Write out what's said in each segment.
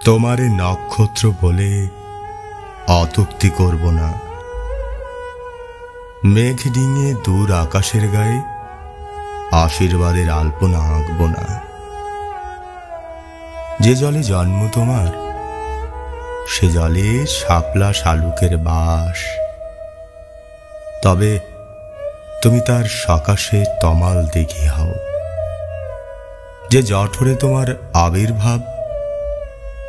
তোমারে নক্ষত্র বলে অতুক্তি করব না। মেঘ ডিঙে দূর আকাশের গায়ে আশীর্বাদের আলপনা আঁকব না। যে জলে জন্ম তোমার সে জলে শাপলা শালুকের বাস, তবে তুমি তার সকাশে তমাল দিঘি হও। যে জঠরে তোমার আবির্ভাব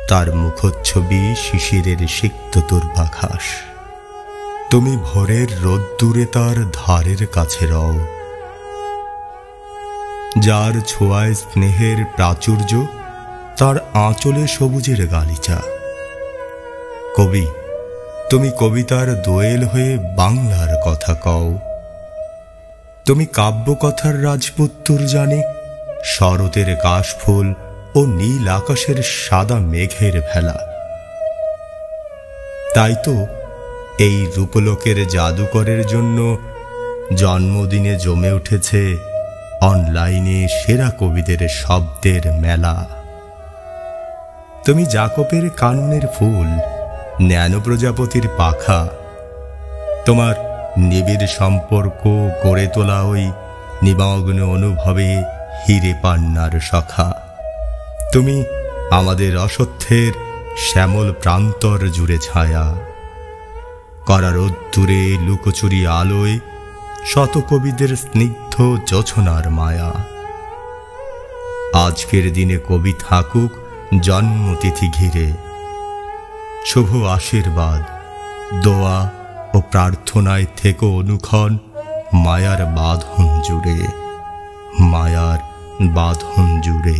তার মুখচ্ছবি শিশিরের সিক্ত দুর্বাঘাস। তুমি ভোরের রোদ্দুরে তার ধারের কাছে রও, যার ছোঁয়ায় স্নেহের প্রাচুর্য, তার আঁচলে সবুজের গালিচা। কবি, তুমি কবিতার দোয়েল হয়ে বাংলার কথা কও। তুমি কাব্যকথার রাজপুত্তুর জানে শরতের কাশফুল ও নীল আকাশের সাদা মেঘের ভেলা। তাই তো এই রূপলোকের জাদুকরের জন্য জন্মদিনে জমে উঠেছে অনলাইনে সেরা কবিদের শব্দের মেলা। তুমি জাকপের কাননের ফুল, ন্যানো প্রজাপতির পাখা, তোমার নিবিড় সম্পর্ক গড়ে তোলা ওই নিমগ্ন অনুভবে হিরে পান্নার সখা। তুমি আমাদের অসত্যের শ্যামল প্রান্তর জুড়ে ছায়া, করা রোদ্দুরে লুকোচুরি আলোয় শত কবিদের স্নিগ্ধ যোছনার মায়া। আজকের দিনে কবি থাকুক জন্মতিথি ঘিরে, শুভ আশীর্বাদ, দোয়া ও প্রার্থনায় থেকে অনুক্ষণ মায়ার বাঁধন জুড়ে, মায়ার বাঁধন জুড়ে।